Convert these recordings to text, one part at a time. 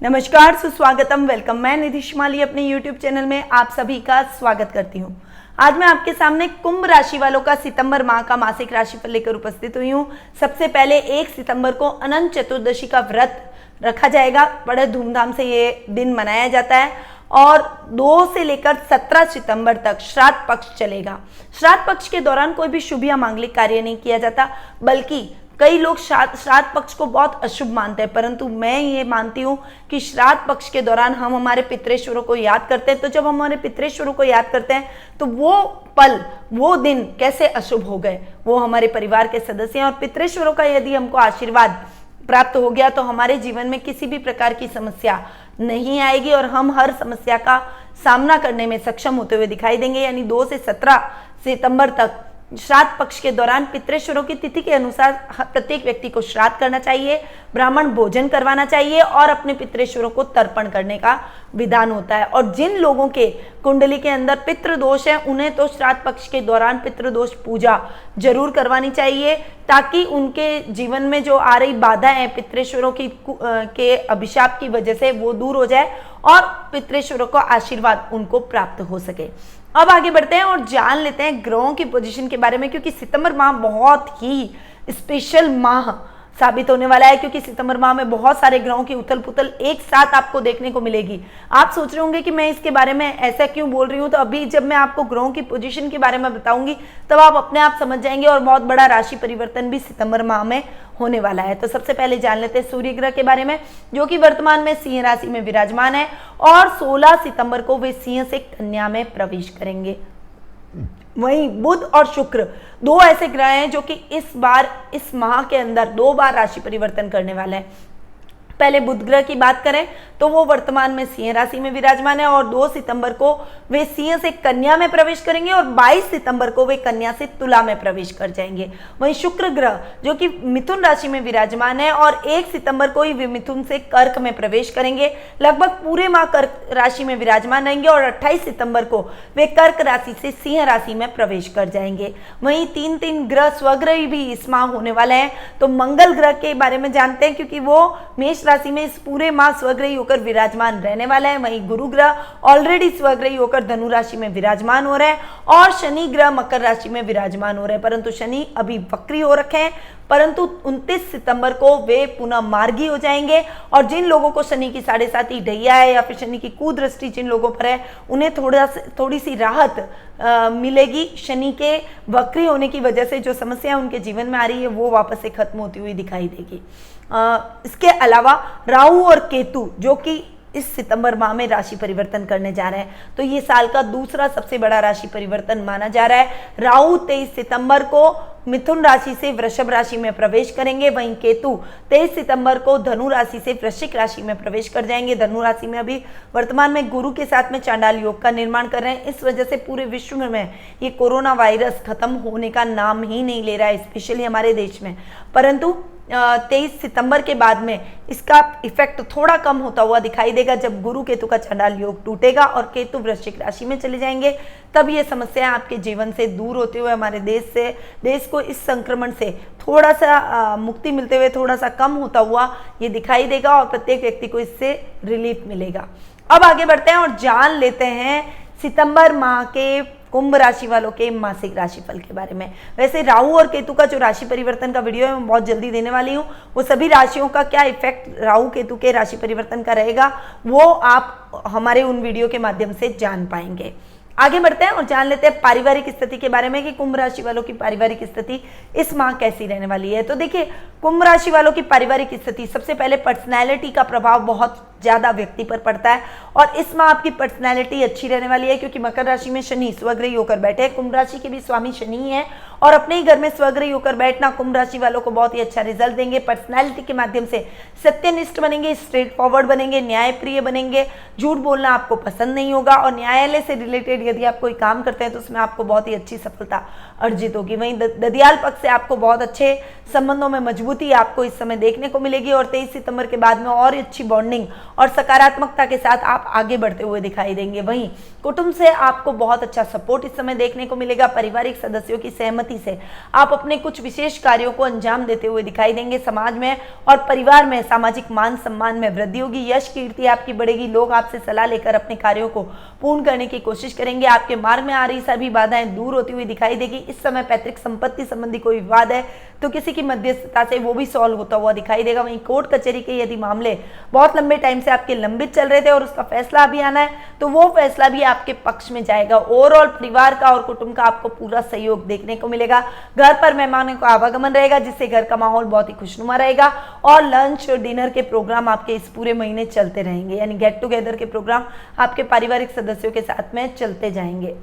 नमस्कार, सुस्वागतम, वेलकम। मैं निधि शिमाली अपने YouTube चैनल में आप सभी का स्वागत करती हूँ। आज मैं आपके सामने कुंभ राशि वालों का सितंबर माह का मासिक राशिफल लेकर उपस्थित हुई हूँ। सबसे पहले 1 सितंबर को अनंत चतुर्दशी का व्रत रखा जाएगा। बड़े धूमधाम से ये दिन मनाया जाता है और 2 से लेकर 17 सितंबर तक श्राद्ध पक्ष चलेगा। श्राद्ध पक्ष के दौरान कोई भी शुभ या मांगलिक कार्य नहीं किया जाता, बल्कि कई लोग श्राद्ध पक्ष को बहुत अशुभ मानते हैं, परंतु मैं ये मानती हूँ कि श्राद्ध पक्ष के दौरान हम हमारे पितृेश्वरों को याद करते हैं। तो जब हम हमारे पितृेश्वरों को याद करते हैं तो वो पल, वो दिन कैसे अशुभ हो गए, वो हमारे परिवार के सदस्य हैं। और पितृेश्वरों का यदि हमको आशीर्वाद प्राप्त हो गया तो हमारे जीवन में किसी भी प्रकार की समस्या नहीं आएगी और हम हर समस्या का सामना करने में सक्षम होते हुए दिखाई देंगे। यानी 2 से 17 सितंबर तक श्राद्ध पक्ष के दौरान पितृेश्वरों की तिथि के अनुसार प्रत्येक व्यक्ति को श्राद्ध करना चाहिए, ब्राह्मण भोजन करवाना चाहिए और अपने पितृेश्वरों को तर्पण करने का विधान होता है। और जिन लोगों के कुंडली के अंदर पितृदोष है उन्हें तो श्राद्ध पक्ष के दौरान पितृदोष पूजा जरूर करवानी चाहिए, ताकि उनके जीवन में जो आ रही बाधा है पितृेश्वरों की के अभिशाप की वजह से वो दूर हो जाए और पितृेश्वरों का आशीर्वाद उनको प्राप्त हो सके। अब आगे बढ़ते हैं और जान लेते हैं ग्रहों की पोजीशन के बारे में, क्योंकि सितंबर माह बहुत ही स्पेशल माह साबित होने वाला है। क्योंकि सितंबर माह में बहुत सारे ग्रहों की उथल पुथल एक साथ आपको देखने को मिलेगी। आप सोच रहे होंगे कि मैं इसके बारे में ऐसा क्यों बोल रही हूँ, तो अभी जब मैं आपको ग्रहों की पोजीशन के बारे में बताऊंगी तब आप अपने आप समझ जाएंगे। और बहुत बड़ा राशि परिवर्तन भी सितंबर माह में होने वाला है। तो सबसे पहले जान लेते हैं सूर्य ग्रह के बारे में, जो कि वर्तमान में सिंह राशि में विराजमान है और 16 सितंबर को वे सिंह से कन्या में प्रवेश करेंगे। वहीं बुध और शुक्र 2 ऐसे ग्रह हैं जो कि इस बार इस माह के अंदर 2 बार राशि परिवर्तन करने वाले हैं। पहले बुध ग्रह की बात करें तो वो वर्तमान में सिंह राशि में विराजमान है और 2 सितंबर को वे सिंह से कन्या में प्रवेश करेंगे और 22 सितंबर को वे कन्या से तुला में प्रवेश कर जाएंगे। वहीं शुक्र ग्रह जो कि मिथुन राशि में विराजमान है और 1 सितंबर को ही वे मिथुन से कर्क में प्रवेश करेंगे। लगभग पूरे माह कर्क राशि में विराजमान रहेंगे और 28 सितंबर को वे कर्क राशि से सिंह राशि में प्रवेश कर जाएंगे। वहीं 3 ग्रह स्वग्रही भी इस माह होने वाले हैं। तो मंगल ग्रह के बारे में जानते हैं, क्योंकि वो मेष राशि में इस पूरे माह स्वग्रही होकर विराजमान रहने वाला है। वहीं गुरु ग्रह ऑलरेडी स्वग्रही होकर धनु राशि में विराजमान हो रहे हैं और शनि ग्रह मकर राशि में विराजमान हो रहे हैं, परंतु शनि अभी वक्री हो रखे हैं, परंतु 29 सितंबर को वे पुनः मार्गी हो जाएंगे। और जिन लोगों को शनि की 7.5 ढैया है या फिर शनि की कुदृष्टि जिन लोगों पर है उन्हें थोड़ी सी राहत मिलेगी। शनि के वक्री होने की वजह से जो समस्या उनके जीवन में आ रही है वो वापस से खत्म होती हुई दिखाई देगी। इसके अलावा राहु और केतु जो कि इस सितंबर माह में राशि परिवर्तन करने जा रहे हैं, तो ये साल का दूसरा सबसे बड़ा राशि परिवर्तन माना जा रहा है। राहु 23 सितंबर को मिथुन राशि से वृषभ राशि में प्रवेश करेंगे। वहीं केतु 23 सितंबर को धनु राशि से वृश्चिक राशि में प्रवेश कर जाएंगे। धनु राशि में अभी वर्तमान में गुरु के साथ में चांडाल योग का निर्माण कर रहे हैं। इस वजह से पूरे विश्व में ये कोरोना वायरस खत्म होने का नाम ही नहीं ले रहा है, स्पेशली हमारे देश में। परंतु 23 सितंबर के बाद में इसका इफेक्ट थोड़ा कम होता हुआ दिखाई देगा, जब गुरु केतु का चांडाल योग टूटेगा और केतु वृश्चिक राशि में चले जाएंगे। तब ये समस्या आपके जीवन से दूर होते हुए हमारे देश को इस संक्रमण से थोड़ा सा मुक्ति मिलते हुए थोड़ा सा कम होता हुआ ये दिखाई देगा और प्रत्येक व्यक्ति को इससे रिलीफ मिलेगा। अब आगे बढ़ते हैं और जान लेते हैं सितंबर माह के कुंभ राशि वालों के मासिक राशिफल के बारे में। वैसे राहु और केतु का जो राशि परिवर्तन का वीडियो है मैं बहुत जल्दी देने वाली हूँ। वो सभी राशियों का क्या इफेक्ट राहु केतु के राशि परिवर्तन का रहेगा वो आप हमारे उन वीडियो के माध्यम से जान पाएंगे। आगे बढ़ते हैं और जान लेते हैं पारिवारिक स्थिति के बारे में कि कुंभ राशि वालों की पारिवारिक स्थिति इस माह कैसी रहने वाली है। तो देखिए, कुंभ राशि वालों की पारिवारिक स्थिति, सबसे पहले पर्सनैलिटी का प्रभाव बहुत ज्यादा व्यक्ति पर पड़ता है और इस माह आपकी पर्सनैलिटी अच्छी रहने वाली है, क्योंकि मकर राशि में शनि स्वग्रही होकर बैठे हैं। कुंभ राशि के भी स्वामी शनि है और अपने ही घर में स्वग्रही होकर बैठना कुंभ राशि वालों को बहुत ही अच्छा रिजल्ट देंगे। पर्सनैलिटी के माध्यम से सत्यनिष्ठ बनेंगे, स्ट्रेट फॉरवर्ड बनेंगे, न्यायप्रिय बनेंगे, झूठ बोलना आपको पसंद नहीं होगा और न्यायालय से रिलेटेड यदि आप कोई काम करते हैं तो उसमें आपको बहुत ही अच्छी सफलता अर्जित होगी। वहीं ददियाल पक्ष से आपको बहुत अच्छे संबंधों में मजबूती आपको इस समय देखने को मिलेगी और 23 सितंबर के बाद में और अच्छी बॉन्डिंग और सकारात्मकता के साथ आप आगे बढ़ते हुए दिखाई देंगे। वहीं कुटुंब से आपको बहुत अच्छा सपोर्ट इस समय देखने को मिलेगा। पारिवारिक सदस्यों की सहमति से आप अपने कुछ विशेष कार्यों को अंजाम देते हुए दिखाई देंगे। समाज में और परिवार में सामाजिक मान सम्मान में वृद्धि होगी। यश कीर्ति आपकी बढ़ेगी। लोग आपसे सलाह लेकर अपने कार्यों को पूर्ण करने की कोशिश करेंगे। आपके मार्ग में आ रही सभी बाधाएं दूर होती हुई दिखाई देगी। इस समय पैतृक संपत्ति संबंधी कोई विवाद है तो किसी की मध्यस्थता से वो भी सॉल्व होता हुआ दिखाई देगा। वहीं कोर्ट कचहरी के यदि मामले बहुत लंबे टाइम से आपके लंबित चल रहे थे और उसका फैसला अभी आना है तो वो फैसला भी आपके पक्ष में जाएगा। ओवरऑल परिवार का और कुटुंब का आपको पूरा सहयोग देखने को मिलेगा। घर पर मेहमानों का आवागमन रहेगा जिससे घर का माहौल बहुत ही खुशनुमा रहेगा और लंच और डिनर के प्रोग्राम आपके इस पूरे महीने चलते रहेंगे, यानी गेट टुगेदर के प्रोग्राम आपके पारिवारिक सदस्यों के साथ में चलते जाएंगे।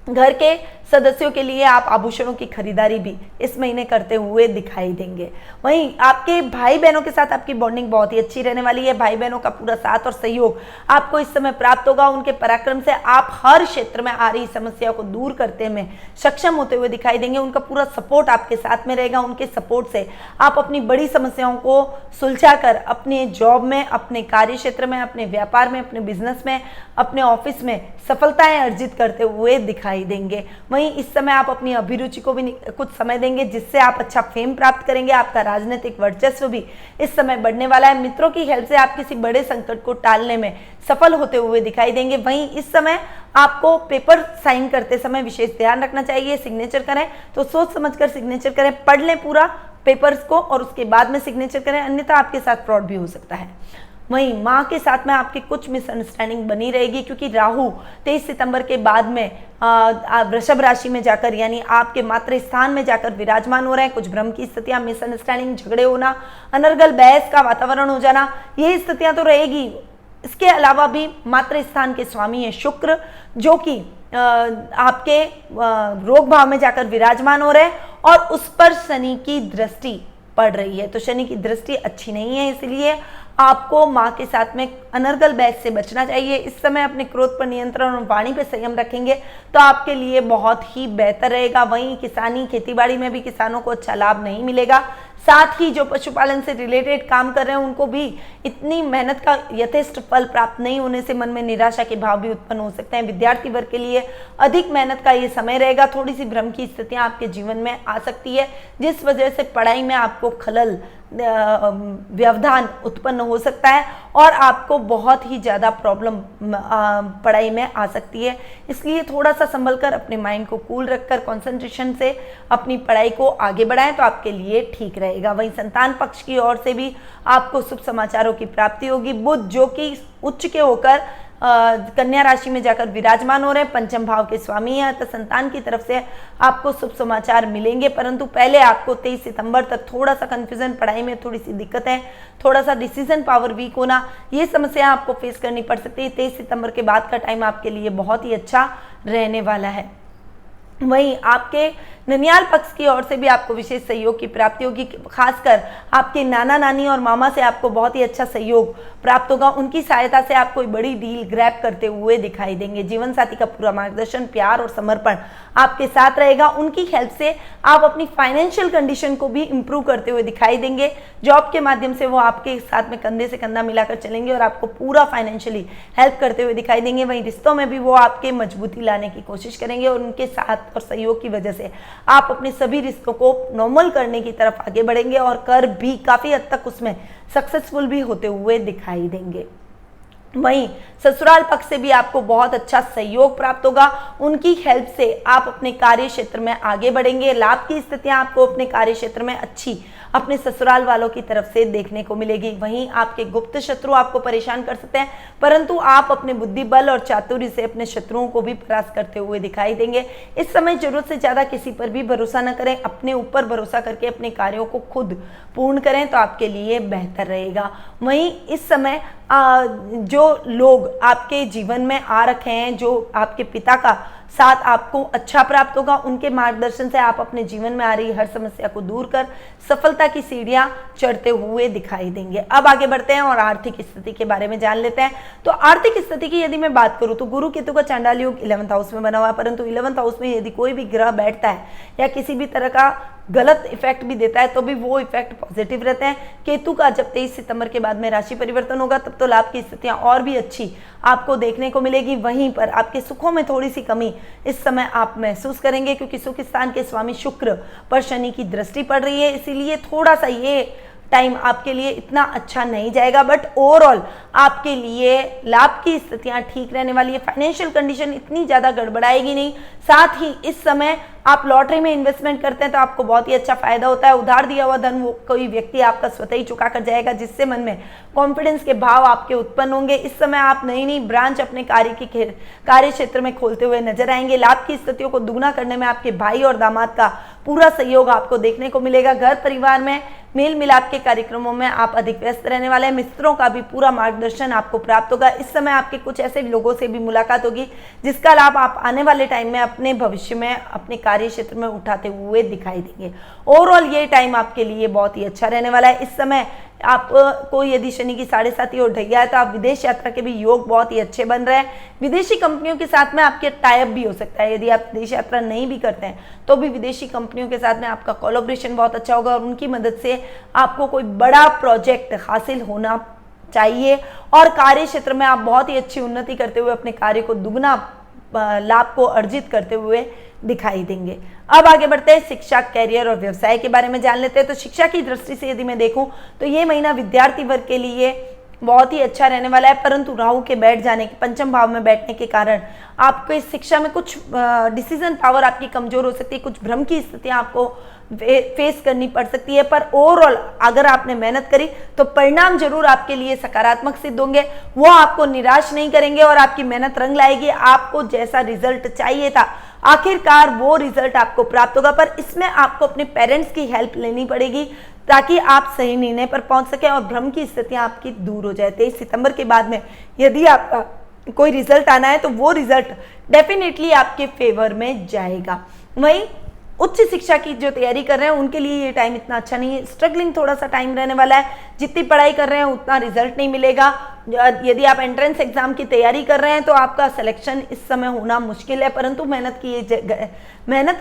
घर के सदस्यों के लिए आप आभूषणों की खरीदारी भी इस महीने करते हुए दिखाई देंगे। वहीं आपके भाई बहनों के साथ आपकी बॉन्डिंग बहुत ही अच्छी रहने वाली है। भाई बहनों का पूरा साथ और सहयोग आपको इस समय प्राप्त होगा। उनके पराक्रम से आप हर क्षेत्र में आ रही समस्या को दूर करते में सक्षम होते हुए दिखाई देंगे। उनका पूरा सपोर्ट आपके साथ में रहेगा। उनके सपोर्ट से आप अपनी बड़ी समस्याओं को सुलझा कर अपने जॉब में, अपने कार्य क्षेत्र में, अपने व्यापार में, अपने बिजनेस में, अपने ऑफिस में सफलताएं अर्जित करते हुए दिखाई देंगे। वहीं इस समय आप अपनी अभिरुचि को भी कुछ समय देंगे जिससे आप अच्छा फेम प्राप्त करेंगे। आपका राजनीतिक वर्चस्व भी इस समय बढ़ने वाला है। मित्रों की हेल्प से आप किसी बड़े संकट को टालने में सफल होते हुए दिखाई देंगे। वहीं इस समय आपको पेपर साइन करते समय विशेष ध्यान रखना चाहिए। सिग्नेचर करें तो सोच समझकर सिग्नेचर करें, पढ़ लें पूरा पेपर्स को और उसके बाद में सिग्नेचर करें, अन्यथा आपके साथ फ्रॉड भी हो सकता है। वहीं माँ के साथ में आपकी कुछ मिसअंडरस्टैंडिंग बनी रहेगी क्योंकि राहु 23 सितंबर के बाद में वृषभ राशि में जाकर यानी आपके मातृ स्थान में जाकर विराजमान हो रहे हैं। कुछ भ्रम की स्थितियां, मिसअंडरस्टैंडिंग, झगड़े होना, अनर्गल बहस का वातावरण हो जाना, ये स्थितियां तो रहेगी। इसके अलावा भी मातृ स्थान के स्वामी है शुक्र, जो कि आपके रोग भाव में जाकर विराजमान हो रहे हैं और उस पर शनि की दृष्टि पड़ रही है। तो शनि की दृष्टि अच्छी नहीं है, इसलिए आपको माँ के साथ में अनर्गल बहस से बचना चाहिए। इस समय अपने क्रोध पर नियंत्रण और वाणी पर संयम रखेंगे तो आपके लिए बहुत ही बेहतर रहेगा। वहीं किसानी, खेतीबाड़ी में भी किसानों को अच्छा लाभ नहीं मिलेगा। साथ ही जो पशुपालन से रिलेटेड काम कर रहे हैं उनको भी इतनी मेहनत का यथेष्ट फल प्राप्त नहीं होने से मन में निराशा के भाव भी उत्पन्न हो सकते हैं। विद्यार्थी वर्ग के लिए अधिक मेहनत का ये समय रहेगा। थोड़ी सी भ्रम की स्थितियां आपके जीवन में आ सकती है जिस वजह से पढ़ाई में आपको खलल, व्यवधान उत्पन्न हो सकता है और आपको बहुत ही ज़्यादा प्रॉब्लम पढ़ाई में आ सकती है। इसलिए थोड़ा सा संभल कर अपने माइंड को कूल रखकर कंसंट्रेशन से अपनी पढ़ाई को आगे बढ़ाएं तो आपके लिए ठीक रहेगा। वहीं संतान पक्ष की ओर से भी आपको शुभ समाचारों की प्राप्ति होगी। बुध जो कि उच्च के होकर कन्या राशि में जाकर विराजमान हो रहे हैं, पंचम भाव के स्वामी हैं, तो संतान की तरफ से आपको शुभ समाचार मिलेंगे। परंतु पहले आपको 23 सितंबर तक थोड़ा सा कंफ्यूजन, पढ़ाई में थोड़ी सी दिक्कत है, थोड़ा सा डिसीजन पावर वीक होना, ये समस्या आपको फेस करनी पड़ सकती है। 23 सितंबर के बाद का टाइम आपके लिए बहुत ही अच्छा रहने वाला है। वहीं आपके ननियाल पक्ष की ओर से भी आपको विशेष सहयोग की प्राप्ति होगी। खासकर आपके नाना नानी और मामा से आपको बहुत ही अच्छा सहयोग प्राप्त होगा। उनकी सहायता से आप कोई बड़ी डील ग्रैब करते हुए दिखाई देंगे। जीवन साथी का पूरा मार्गदर्शन, प्यार और समर्पण आपके साथ रहेगा। उनकी हेल्प से आप अपनी फाइनेंशियल कंडीशन को भी इंप्रूव करते हुए दिखाई देंगे। जॉब के माध्यम से वो आपके साथ में कंधे से कंधा मिलाकर चलेंगे और आपको पूरा फाइनेंशियली हेल्प करते हुए दिखाई देंगे। वहीं रिश्तों में भी वो आपके मजबूती लाने की कोशिश करेंगे और उनके साथ और सहयोग की वजह से आप अपने सभी रिश्तों को नॉर्मल करने की तरफ आगे बढ़ेंगे और कर भी काफी हद तक उसमें सक्सेसफुल भी होते हुए दिखाई देंगे। वहीं ससुराल पक्ष से भी आपको बहुत अच्छा सहयोग प्राप्त होगा। उनकी हेल्प से आप अपने कार्य क्षेत्र में आगे बढ़ेंगे। लाभ की स्थितियां आपको अपने कार्य क्षेत्र में अच्छी अपने ससुराल वालों की तरफ से देखने को मिलेगी। वहीं आपके गुप्त शत्रु आपको परेशान कर सकते हैं, परंतु आप अपने बुद्धि बल और चातुर्य से अपने शत्रुओं को भी परास्त करते हुए दिखाई देंगे। इस समय जरूरत से ज्यादा किसी पर भी भरोसा न करें, अपने ऊपर भरोसा करके अपने कार्यों को खुद पूर्ण करें तो आपके लिए बेहतर रहेगा। वहीं इस समय जो लोग आपके जीवन में आ रखे हैं, जो आपके पिता का साथ आपको अच्छा प्राप्त होगा, उनके मार्गदर्शन से आप अपने जीवन में आ रही हर समस्या को दूर कर सफलता की सीढ़ियां चढ़ते हुए दिखाई देंगे। अब आगे बढ़ते हैं और आर्थिक स्थिति के बारे में जान लेते हैं। तो आर्थिक स्थिति की यदि मैं बात करूं तो गुरु केतु का चांडाल योग 11th हाउस में बना हुआ है, परंतु 11th हाउस में यदि कोई भी ग्रह बैठता है या किसी भी तरह का गलत इफेक्ट भी देता है तो भी वो इफेक्ट पॉजिटिव रहते हैं। केतु का जब 23 सितंबर के बाद में राशि परिवर्तन होगा तब तो लाभ की स्थितियां और भी अच्छी आपको देखने को मिलेगी। वहीं पर आपके सुखों में थोड़ी सी कमी इस समय आप महसूस करेंगे, क्योंकि सुख स्थान के स्वामी शुक्र पर शनि की दृष्टि पड़ रही है, इसीलिए थोड़ा सा ये टाइम आपके लिए इतना अच्छा नहीं जाएगा। बट ओवरऑल आपके लिए लाभ की स्थितियां ठीक रहने वाली है, फाइनेंशियल कंडीशन इतनी ज़्यादा गड़बड़ाएगी नहीं। साथ ही इस समय आप लॉटरी में इन्वेस्टमेंट करते हैं तो आपको बहुत ही अच्छा फायदा होता है। उधार दिया हुआ धन वो कोई व्यक्ति आपका स्वतः ही चुका कर जाएगा, जिससे मन में कॉन्फिडेंस के भाव आपके उत्पन्न होंगे। इस समय आप नई नई ब्रांच अपने कार्य क्षेत्र में खोलते हुए नजर आएंगे। लाभ की स्थितियों को दुगना करने में आपके भाई और दामाद का पूरा सहयोग आपको देखने को मिलेगा। घर परिवार में मेल मिलाप के कार्यक्रमों में आप अधिक व्यस्त रहने वाले हैं। मित्रों का भी पूरा मार्गदर्शन आपको प्राप्त होगा। इस समय आपके कुछ ऐसे लोगों से भी मुलाकात होगी जिसका लाभ आप आने वाले टाइम में अपने भविष्य में अपने कार्य क्षेत्र में उठाते हुए दिखाई देंगे। ओवरऑल ये टाइम आपके लिए बहुत ही अच्छा रहने वाला है। इस समय आप को यदि शनि की 7.5 और ढैया है तो आप विदेश यात्रा के भी योग बहुत ही अच्छे बन रहे हैं। विदेशी कंपनियों के साथ में आपके टाई अप भी हो सकता है। यदि आप विदेश यात्रा नहीं भी करते हैं तो भी विदेशी कंपनियों के साथ में आपका कोलैबोरेशन बहुत अच्छा होगा और उनकी मदद से आपको कोई बड़ा प्रोजेक्ट हासिल होना चाहिए और कार्य क्षेत्र में आप बहुत ही अच्छी उन्नति करते हुए अपने कार्य को दुगना लाभ को अर्जित करते हुए दिखाई देंगे। अब आगे बढ़ते हैं, शिक्षा, कैरियर और व्यवसाय के बारे में जान लेते हैं। तो शिक्षा की दृष्टि से यदि मैं देखूं तो ये महीना विद्यार्थी वर्ग के लिए बहुत ही अच्छा रहने वाला है, परंतु राहु के बैठ जाने के पंचम भाव में बैठने के कारण आपको इस शिक्षा में कुछ डिसीजन पावर आपकी कमजोर हो सकती है, कुछ भ्रम की स्थितियां आपको फेस करनी पड़ सकती है। पर ओवरऑल अगर आपने मेहनत करी तो परिणाम जरूर आपके लिए सकारात्मक सिद्ध होंगे। वो आपको निराश नहीं करेंगे और आपकी मेहनत रंग लाएगी। आपको जैसा रिजल्ट चाहिए था आखिरकार वो रिजल्ट आपको प्राप्त होगा, पर इसमें आपको अपने पेरेंट्स की हेल्प लेनी पड़ेगी ताकि आप सही निर्णय पर पहुंच सके और भ्रम की स्थितियां आपकी दूर हो जाए। 23 सितंबर के बाद में यदि आपका कोई रिजल्ट आना है तो वो रिजल्ट डेफिनेटली आपके फेवर में जाएगा। वहीं उच्च शिक्षा की जो तैयारी कर रहे हैं उनके लिए ये टाइम इतना अच्छा नहीं है, स्ट्रगलिंग थोड़ा सा टाइम रहने वाला है। जितनी पढ़ाई कर रहे हैं उतना रिजल्ट नहीं मिलेगा। यदि आप एंट्रेंस एग्जाम की तैयारी कर रहे हैं तो आपका सिलेक्शन इस समय होना मुश्किल है, परंतु मेहनत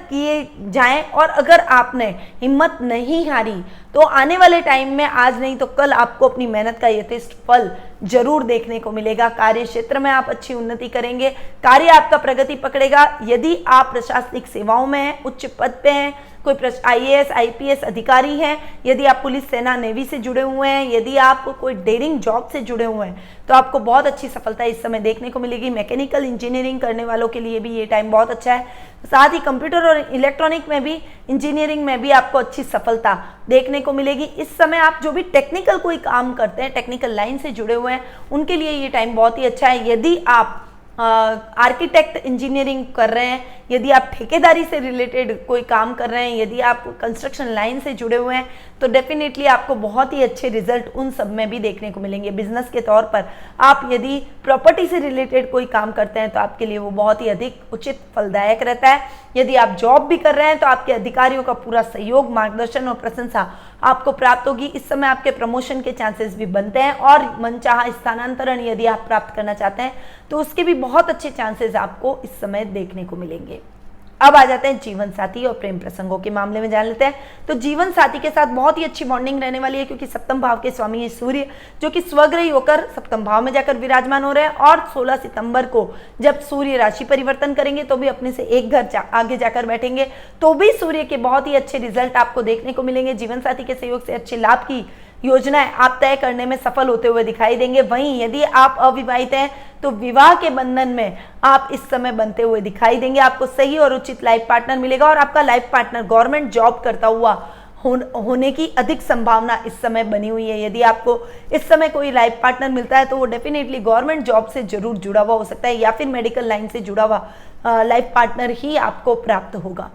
किए जाएं और अगर आपने हिम्मत नहीं हारी तो आने वाले टाइम में आज नहीं तो कल आपको अपनी मेहनत का यथेष्ट फल जरूर देखने को मिलेगा। कार्य क्षेत्र में आप अच्छी उन्नति करेंगे, कार्य आपका प्रगति पकड़ेगा। यदि आप प्रशासनिक सेवाओं में हैं, उच्च पद पे हैं, कोई IAS IPS अधिकारी हैं, यदि आप पुलिस, सेना, नेवी से जुड़े हुए हैं, यदि आप कोई डेयरिंग जॉब से जुड़े हुए हैं तो आपको बहुत अच्छी सफलता इस समय देखने को मिलेगी। मैकेनिकल इंजीनियरिंग करने वालों के लिए भी ये टाइम बहुत अच्छा है। साथ ही कंप्यूटर और इलेक्ट्रॉनिक में भी, इंजीनियरिंग में भी आपको अच्छी सफलता देखने को मिलेगी। इस समय आप जो भी टेक्निकल कोई काम करते हैं, टेक्निकल लाइन से जुड़े हुए हैं, उनके लिए ये टाइम बहुत ही अच्छा है। यदि आप आर्किटेक्ट इंजीनियरिंग कर रहे हैं, यदि आप ठेकेदारी से रिलेटेड कोई काम कर रहे हैं, यदि आप कंस्ट्रक्शन लाइन से जुड़े हुए हैं तो डेफिनेटली आपको बहुत ही अच्छे रिजल्ट उन सब में भी देखने को मिलेंगे। बिजनेस के तौर पर आप यदि प्रॉपर्टी से रिलेटेड कोई काम करते हैं तो आपके लिए वो बहुत ही अधिक उचित फलदायक रहता है। यदि आप जॉब भी कर रहे हैं तो आपके अधिकारियों का पूरा सहयोग, मार्गदर्शन और प्रशंसा आपको प्राप्त होगी। इस समय आपके प्रमोशन के चांसेस भी बनते हैं और मनचाहा स्थानांतरण यदि आप प्राप्त करना चाहते हैं तो उसके भी बहुत अच्छे चांसेस आपको इस समय देखने को मिलेंगे। अब आ जाते हैं जीवन साथी और प्रेम प्रसंगों के मामले में जान लेते हैं। तो जीवन साथी के साथ बहुत ही अच्छी बॉन्डिंग रहने वाली है, क्योंकि सप्तम भाव के स्वामी है सूर्य, जो कि स्वग्रही होकर सप्तम भाव में जाकर विराजमान हो रहे हैं। और 16 सितंबर को जब सूर्य राशि परिवर्तन करेंगे तो भी अपने से एक घर आगे जाकर बैठेंगे तो भी सूर्य के बहुत ही अच्छे रिजल्ट आपको देखने को मिलेंगे। जीवन साथी के सहयोग से अच्छे लाभ की योजनाएं आप तय करने में सफल होते हुए दिखाई देंगे। वहीं यदि आप अविवाहित हैं तो विवाह के बंधन में आप इस समय बनते हुए दिखाई देंगे। आपको सही और उचित लाइफ पार्टनर मिलेगा और आपका लाइफ पार्टनर गवर्नमेंट जॉब करता हुआ होने की अधिक संभावना इस समय बनी हुई है। यदि आपको इस समय कोई लाइफ पार्टनर मिलता है तो वो डेफिनेटली गवर्नमेंट जॉब से जरूर जुड़ा हुआ हो सकता है या फिर मेडिकल लाइन से जुड़ा हुआ लाइफ पार्टनर ही आपको प्राप्त होगा।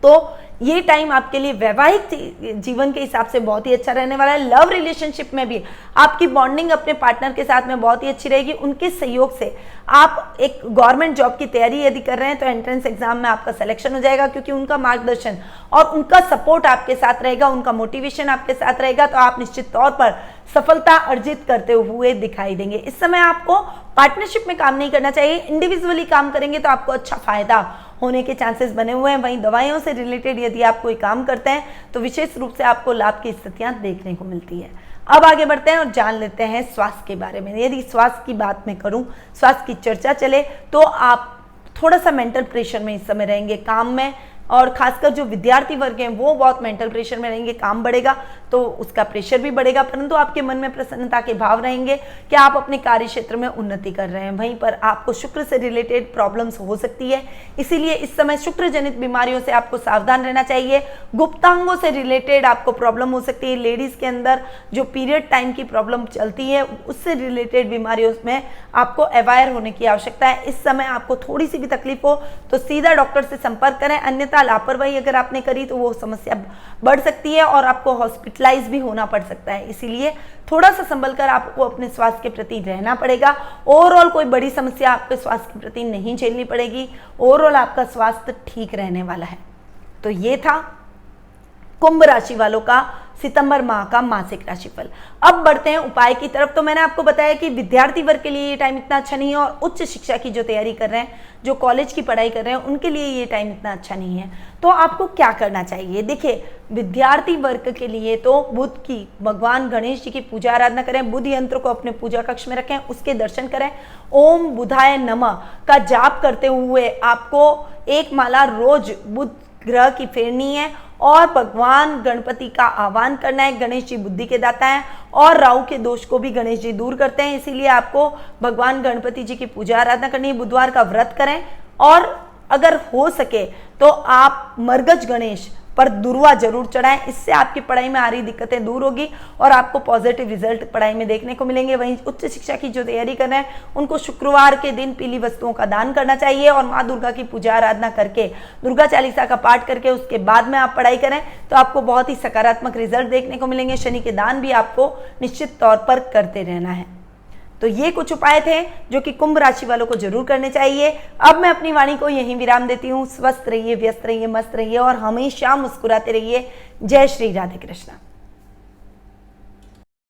तो ये टाइम आपके लिए वैवाहिक जीवन के हिसाब से बहुत ही अच्छा रहने वाला है। लव रिलेशनशिप में भी आपकी बॉन्डिंग अपने पार्टनर के साथ में बहुत ही अच्छी रहेगी। उनके सहयोग से आप एक गवर्नमेंट जॉब की तैयारी यदि कर रहे हैं तो एंट्रेंस एग्जाम में आपका सिलेक्शन हो जाएगा, क्योंकि उनका मार्गदर्शन और उनका सपोर्ट आपके साथ रहेगा, उनका मोटिवेशन आपके साथ रहेगा, तो आप निश्चित तौर पर सफलता अर्जित करते हुए दिखाई देंगे। इस समय आपको पार्टनरशिप में काम नहीं करना चाहिए, इंडिविजुअली काम करेंगे तो आपको अच्छा फायदा होने के चांसेस बने हुए हैं। वहीं दवाइयों से रिलेटेड यदि आप कोई काम करते हैं तो विशेष रूप से आपको लाभ की स्थितियां देखने को मिलती है। अब आगे बढ़ते हैं और जान लेते हैं स्वास्थ्य के बारे में। यदि स्वास्थ्य की बात मैं करूं, स्वास्थ्य की चर्चा चले, तो आप थोड़ा सा मेंटल प्रेशर में इस समय रहेंगे काम में, और खासकर जो विद्यार्थी वर्ग हैं वो बहुत मेंटल प्रेशर में रहेंगे। काम बढ़ेगा तो उसका प्रेशर भी बढ़ेगा, परंतु आपके मन में प्रसन्नता के भाव रहेंगे कि आप अपने कार्य क्षेत्र में उन्नति कर रहे हैं। वहीं पर आपको शुक्र से रिलेटेड प्रॉब्लम्स हो सकती है, इसीलिए इस समय शुक्र जनित बीमारियों से आपको सावधान रहना चाहिए। गुप्तांगों से रिलेटेड आपको प्रॉब्लम हो सकती है। लेडीज के अंदर जो पीरियड टाइम की प्रॉब्लम चलती है उससे रिलेटेड बीमारियों में आपको अवेयर होने की आवश्यकता है। इस समय आपको थोड़ी सी भी तकलीफ हो तो सीधा डॉक्टर से संपर्क करें, अन्यथा लापरवाही अगर आपने करी तो वो समस्या बढ़ सकती है और आपको हॉस्पिटलाइज भी होना पड़ सकता है। इसीलिए थोड़ा सा संभल कर आपको अपने स्वास्थ्य के प्रति रहना पड़ेगा। ओवरऑल कोई बड़ी समस्या आपके स्वास्थ्य के प्रति नहीं झेलनी पड़ेगी। ओवरऑल आपका स्वास्थ्य ठीक रहने वाला है। तो ये था कुंभ राशि वालों का सितंबर माह का मासिक राशिफल। अब बढ़ते हैं उपाय की तरफ। तो मैंने आपको बताया कि विद्यार्थी वर्ग के लिए ये टाइम इतना अच्छा नहीं है, और उच्च शिक्षा की जो तैयारी कर रहे हैं, जो कॉलेज की पढ़ाई कर रहे हैं, उनके लिए ये टाइम इतना अच्छा नहीं है। तो आपको क्या करना चाहिए? देखिए, विद्यार्थी वर्ग के लिए तो बुध की, भगवान गणेश जी की पूजा आराधना करें, बुध यंत्र को अपने पूजा कक्ष में रखें, उसके दर्शन करें। ओम बुधाय नमः का जाप करते हुए आपको एक माला रोज बुध ग्रह की फेरनी है और भगवान गणपति का आह्वान करना है। गणेश जी बुद्धि के दाता हैं और राहु के दोष को भी गणेश जी दूर करते हैं, इसीलिए आपको भगवान गणपति जी की पूजा आराधना करनी है। बुधवार का व्रत करें, और अगर हो सके तो आप मरगज गणेश पर दुर्वा जरूर चढ़ाएं। इससे आपकी पढ़ाई में आ रही दिक्कतें दूर होगी और आपको पॉजिटिव रिजल्ट पढ़ाई में देखने को मिलेंगे। वहीं उच्च शिक्षा की जो तैयारी कर रहे हैं उनको शुक्रवार के दिन पीली वस्तुओं का दान करना चाहिए, और माँ दुर्गा की पूजा आराधना करके, दुर्गा चालीसा का पाठ करके उसके बाद में आप पढ़ाई करें तो आपको बहुत ही सकारात्मक रिजल्ट देखने को मिलेंगे। शनि के दान भी आपको निश्चित तौर पर करते रहना है। तो ये कुछ उपाय थे जो कि कुंभ राशि वालों को जरूर करने चाहिए। अब मैं अपनी वाणी को यहीं विराम देती हूँ। स्वस्थ रहिए, व्यस्त रहिए, मस्त रहिए और हमेशा मुस्कुराते रहिए। जय श्री राधे कृष्ण।